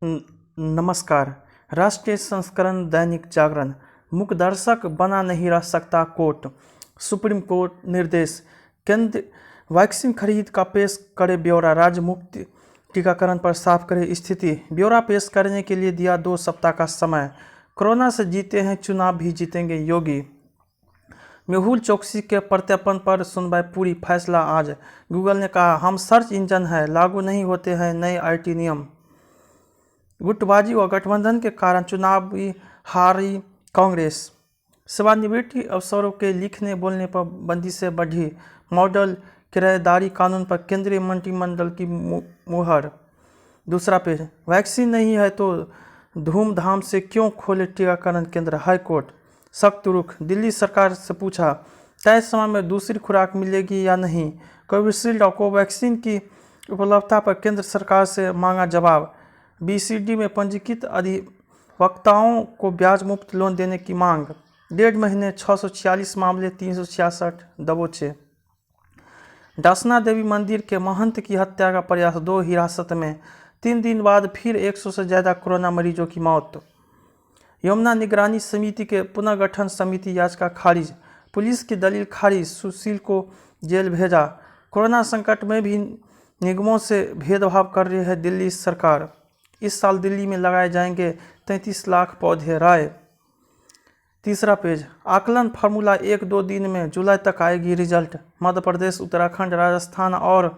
न- नमस्कार। राष्ट्रीय संस्करण दैनिक जागरण। मुख्य दर्शक बना नहीं रह सकता कोर्ट, सुप्रीम कोर्ट निर्देश। केंद्र वैक्सीन खरीद का पेश करे ब्यौरा, राज्य मुफ्त टीकाकरण पर साफ करे स्थिति। ब्यौरा पेश करने के लिए दिया 2 सप्ताह का समय। कोरोना से जीते हैं चुनाव भी जीतेंगे योगी। मेहुल चोकसी के प्रत्यर्पण पर सुनवाई पूरी, फैसला आज। गूगल ने कहा हम सर्च इंजन है, लागू नहीं होते हैं नए आईटी नियम। गुटबाजी व गठबंधन के कारण चुनावी हारी कांग्रेस। सेवानिवृत्ति अफसरों के लिखने बोलने पर बंदिशें बढ़ी। मॉडल किराएदारी कानून पर केंद्रीय मंत्रिमंडल की मुहर। दूसरा पेज। वैक्सीन नहीं है तो धूमधाम से क्यों खोले टीकाकरण केंद्र, हाईकोर्ट। सख्त रुख, दिल्ली सरकार से पूछा तय समय में दूसरी खुराक मिलेगी या नहीं। कोविशील्ड और कोवैक्सीन की उपलब्धता पर केंद्र सरकार से मांगा जवाब। बीसीडी में पंजीकृत अधिवक्ताओं को ब्याज मुक्त लोन देने की मांग। 1.5 महीने 646 मामले, 366 दबोचे। डासना देवी मंदिर के महंत की हत्या का प्रयास, 2 हिरासत में। 3 दिन बाद फिर 100 से ज़्यादा कोरोना मरीजों की मौत। यमुना निगरानी समिति के पुनर्गठन समिति याचिका खारिज। पुलिस की दलील खारिज, सुशील को जेल भेजा। कोरोना संकट में भी निगमों से भेदभाव कर रही है दिल्ली सरकार। इस साल दिल्ली में लगाए जाएंगे 33 लाख पौधे, राय। तीसरा पेज। आकलन फार्मूला 1-2 दिन में जुलाई तक आएगी रिजल्ट। मध्य प्रदेश, उत्तराखंड, राजस्थान और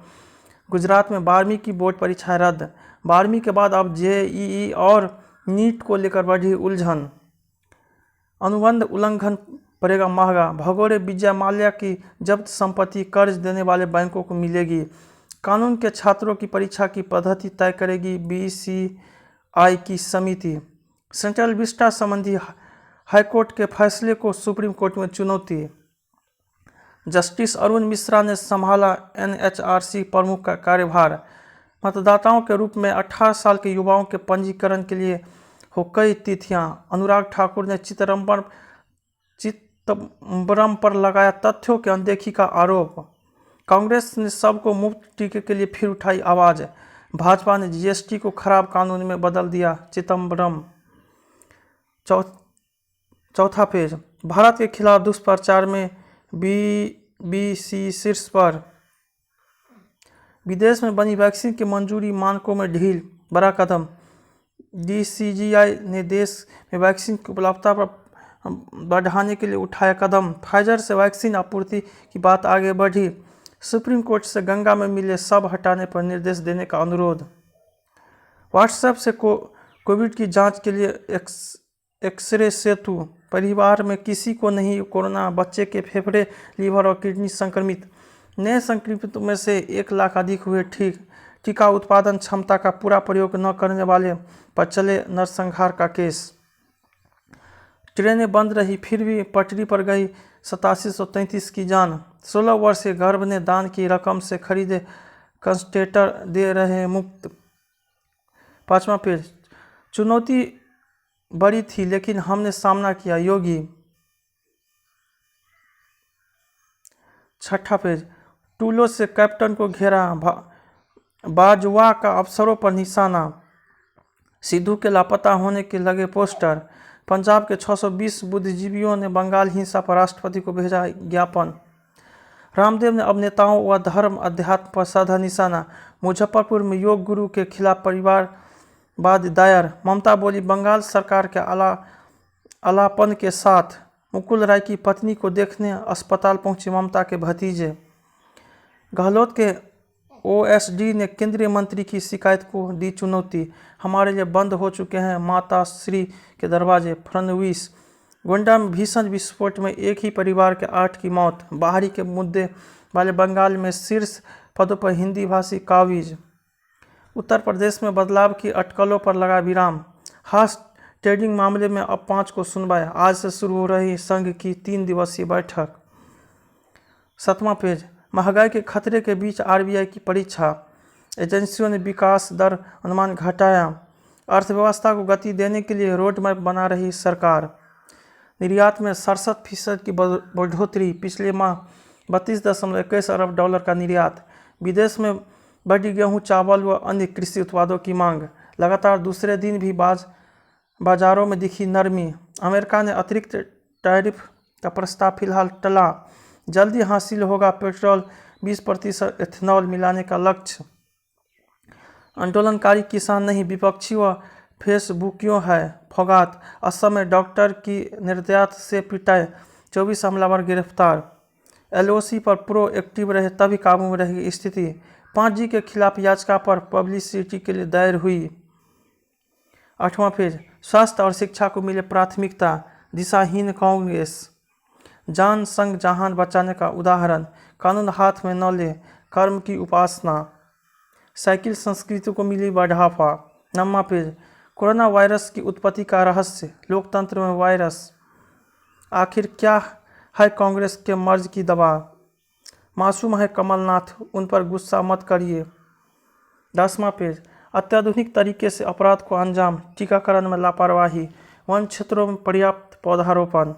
गुजरात में 12वीं की बोर्ड परीक्षाएं रद्द। 12वीं के बाद अब जेईई और नीट को लेकर बढ़ी उलझन। अनुबंध उल्लंघन पड़ेगा महंगा। भगोड़े विजय माल्या की जब्त संपत्ति कर्ज देने वाले बैंकों को मिलेगी। कानून के छात्रों की परीक्षा की पद्धति तय करेगी बीसीआई की समिति। सेंट्रल विस्टा संबंधी हाईकोर्ट के फैसले को सुप्रीम कोर्ट में चुनौती। जस्टिस अरुण मिश्रा ने संभाला एनएचआरसी प्रमुख का कार्यभार। मतदाताओं के रूप में 18 साल के युवाओं के पंजीकरण के लिए हो कई तिथियां। अनुराग ठाकुर ने चिदम्बरम पर लगाया तथ्यों की अनदेखी का आरोप। कांग्रेस ने सबको मुफ्त टीके के लिए फिर उठाई आवाज़। भाजपा ने जीएसटी को खराब कानून में बदल दिया, चिदम्बरम। चौथा पेज। भारत के खिलाफ दुष्प्रचार में बीबीसी शीर्ष पर। विदेश में बनी वैक्सीन की मंजूरी मानकों में ढील, बड़ा कदम। डीसीजीआई ने देश में वैक्सीन की उपलब्धता पर बढ़ाने के लिए उठाया कदम। फाइजर से वैक्सीन आपूर्ति की बात आगे बढ़ी। सुप्रीम कोर्ट से गंगा में मिले शव हटाने पर निर्देश देने का अनुरोध। व्हाट्सएप से कोविड की जांच के लिए एक्सरे सेतु। परिवार में किसी को नहीं कोरोना, बच्चे के फेफड़े, लीवर और किडनी संक्रमित। नए संक्रमितों में से 1 लाख अधिक हुए ठीक। टीका उत्पादन क्षमता का पूरा प्रयोग न करने वाले पर चले नरसंहार का केस। ट्रेनें बंद रही फिर भी पटरी पर गई 8733 की जान। 16 वर्ष के गर्भ ने दान की रकम से खरीदे कंस्टेटर दे रहे मुफ्त। 5वां पेज। चुनौती बड़ी थी लेकिन हमने सामना किया, योगी। 6ठा पेज। टूलों से कैप्टन को घेरा, बाजवा का अफसरों पर निशाना। सिद्धू के लापता होने के लगे पोस्टर। पंजाब के 620 बुद्धिजीवियों ने बंगाल हिंसा पर राष्ट्रपति को भेजा ज्ञापन। रामदेव ने अब नेताओं व धर्म अध्यात्म पर साधा निशाना। मुजफ्फरपुर में योग गुरु के खिलाफ परिवारवाद दायर। ममता बोली बंगाल सरकार के अलापन के साथ। मुकुल राय की पत्नी को देखने अस्पताल पहुंचे ममता के भतीजे। गहलोत के ओएसडी ने केंद्रीय मंत्री की शिकायत को दी चुनौती। हमारे लिए बंद हो चुके हैं माता श्री के दरवाजे, फडणवीस। गोंडा में भीषण विस्फोट में एक ही परिवार के 8 की मौत। बाहरी के मुद्दे वाले बंगाल में शीर्ष पदों पर हिंदी भाषी काबिज। उत्तर प्रदेश में बदलाव की अटकलों पर लगा विराम। हार्स ट्रेडिंग मामले में अब 5 को सुनवाई। आज से शुरू हो रही संघ की 3 दिवसीय बैठक। 7वां पेज। महंगाई के खतरे के बीच आरबीआई की परीक्षा। एजेंसियों ने विकास दर अनुमान घटाया। अर्थव्यवस्था को गति देने के लिए रोड मैप बना रही सरकार। निर्यात में 67% की बढ़ोतरी। पिछले माह 32.21 अरब डॉलर का निर्यात। विदेश में बढ़ी गेहूं, चावल व अन्य कृषि उत्पादों की मांग। लगातार दूसरे दिन भी बाजारों में दिखी नरमी। अमेरिका ने अतिरिक्त टैरिफ का प्रस्ताव फिलहाल टला। जल्दी हासिल होगा पेट्रोल 20% एथेनॉल मिलाने का लक्ष्य। आंदोलनकारी किसान नहीं, विपक्षी व फेसबुकियों है फौगात। असम में डॉक्टर की निर्यात से पिटाई, 24 हमलावर गिरफ्तार। एलओसी पर प्रो एक्टिव रहे तभी काबू में रहेगी स्थिति। 5G के खिलाफ याचिका पर पब्लिसिटी के लिए दायर हुई। 8वां पेज, स्वास्थ्य और शिक्षा को मिले प्राथमिकता, दिशाहीन कांग्रेस। जान संग जहान बचाने का उदाहरण, कानून हाथ में न ले, कर्म की उपासना। साइकिल संस्कृति को मिली बढ़ावा। 9वां पेज, कोरोना वायरस की उत्पत्ति का रहस्य, लोकतंत्र में वायरस। आखिर क्या है कांग्रेस के मर्ज की दवा। मासूम है कमलनाथ, उन पर गुस्सा मत करिए। 10वां पेज, अत्याधुनिक तरीके से अपराध को अंजाम, टीकाकरण में लापरवाही, वन क्षेत्रों में पर्याप्त पौधारोपण,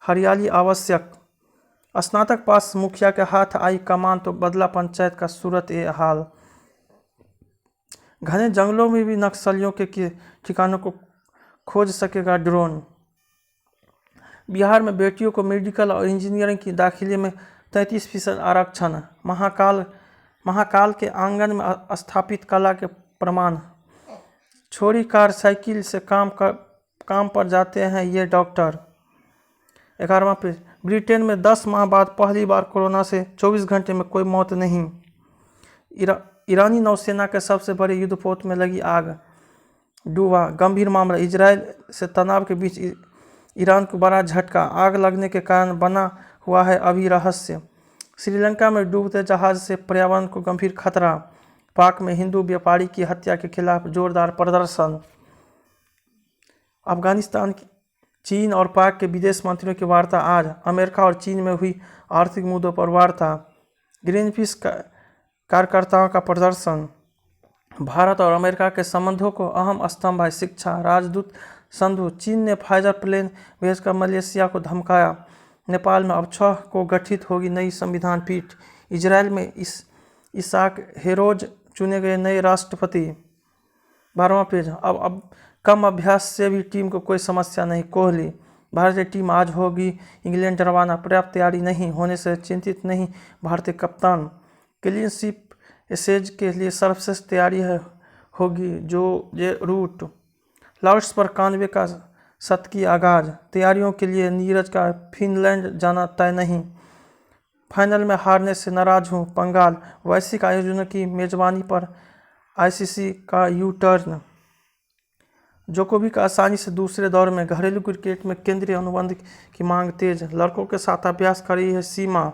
हरियाली आवश्यक। स्नातक पास मुखिया के हाथ आई कमान तो बदला पंचायत का सूरत ए हाल। घने जंगलों में भी नक्सलियों के ठिकानों को खोज सकेगा ड्रोन। बिहार में बेटियों को मेडिकल और इंजीनियरिंग की दाखिले में 33% आरक्षण। महाकाल के आंगन में स्थापित कला के प्रमाण। छोड़ी कार साइकिल से काम पर जाते हैं ये डॉक्टर। 11वां पेज, ब्रिटेन में 10 माह बाद पहली बार कोरोना से 24 घंटे में कोई मौत नहीं। ईरानी नौसेना के सबसे बड़े युद्धपोत में लगी आग, डूबा। गंभीर मामला, इजरायल से तनाव के बीच ईरान को बड़ा झटका, आग लगने के कारण बना हुआ है अभी रहस्य। श्रीलंका में डूबते जहाज से पर्यावरण को गंभीर खतरा। पाक में हिंदू व्यापारी की हत्या के खिलाफ जोरदार प्रदर्शन। अफगानिस्तान, चीन और पाक के विदेश मंत्रियों की वार्ता आज। अमेरिका और चीन में हुई आर्थिक मुद्दों पर वार्ता। ग्रीनपीस कार्यकर्ताओं का प्रदर्शन। भारत और अमेरिका के संबंधों को अहम स्तंभ है शिक्षा, राजदूत संधु। चीन ने फाइजर प्लेन भेजकर मलेशिया को धमकाया। नेपाल में अब 6 को गठित होगी नई संविधान पीठ। इजरायल में इसाक हेरोज चुने गए नए राष्ट्रपति। 12वां पेज, अब कम अभ्यास से भी टीम को कोई समस्या नहीं। कोहली, भारतीय टीम आज होगी इंग्लैंड रवाना, पर्याप्त तैयारी नहीं होने से चिंतित नहीं भारतीय कप्तान। क्लीन स्वीप एसेज के लिए सर्वश्रेष्ठ तैयारी होगी जो ये रूट। लॉर्ड्स पर 91 का शतकीय आगाज, तैयारियों के लिए नीरज का फिनलैंड जाना तय नहीं। फाइनल में हारने से नाराज हूँ बंगाल, वैश्विक आयोजनों की मेजबानी पर आईसीसी का यू टर्न। जोकोविक आसानी से दूसरे दौर में, घरेलू क्रिकेट में केंद्रीय अनुबंध की मांग तेज, लड़कों के साथ अभ्यास कर रही है सीमा।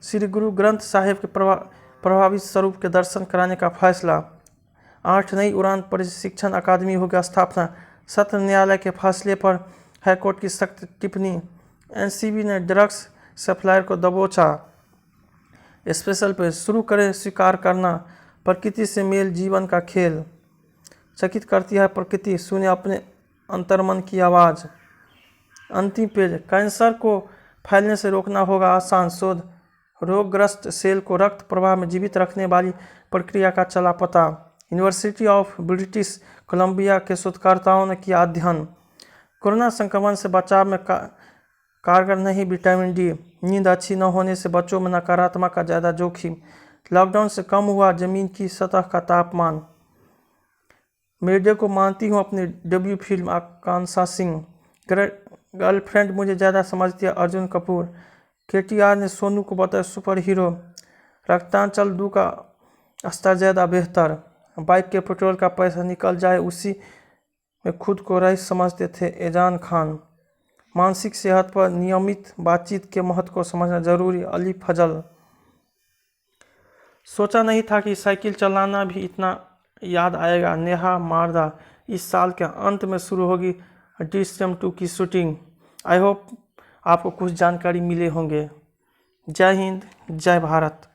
श्री गुरु ग्रंथ साहिब के प्रभावी स्वरूप के दर्शन कराने का फैसला। 8 नई उड़ान प्रशिक्षण अकादमी होगी स्थापना। सत्र न्यायालय के फैसले पर हाईकोर्ट की सख्त टिप्पणी। एनसीबी ने ड्रग्स सप्लायर को दबोचा। स्पेशल पे शुरू करें स्वीकार करना, प्रकृति से मेल जीवन का खेल। चकित करती है प्रकृति, सुने अपने अंतर्मन की आवाज़। अंतिम पेज, कैंसर को फैलने से रोकना होगा आसान शोध। रोगग्रस्त सेल को रक्त प्रवाह में जीवित रखने वाली प्रक्रिया का चला पता। यूनिवर्सिटी ऑफ ब्रिटिश कोलंबिया के शोधकर्ताओं ने किया अध्ययन। कोरोना संक्रमण से बचाव में कारगर नहीं विटामिन डी। नींद अच्छी न होने से बच्चों में नकारात्मक का ज़्यादा जोखिम। लॉकडाउन से कम हुआ जमीन की सतह का तापमान। मेडे को मानती हूँ अपनी debut film Akanksha Singh. Girlfriend मुझे ज़्यादा समझती है अर्जुन कपूर। केटीआर ने सोनू को बताया सुपर हीरो। रक्तांचल 2 का स्तर ज़्यादा बेहतर। बाइक के पेट्रोल का पैसा निकल जाए उसी में खुद को रईस समझते थे एजान खान। मानसिक सेहत पर नियमित बातचीत के महत्व को समझना जरूरी, अली फजल। सोचा नहीं था कि साइकिल चलाना भी इतना याद आएगा, नेहा मारदा। इस साल के अंत में शुरू होगी DCM 2 की शूटिंग। आई होप आपको कुछ जानकारी मिले होंगे। जय हिंद, जय भारत।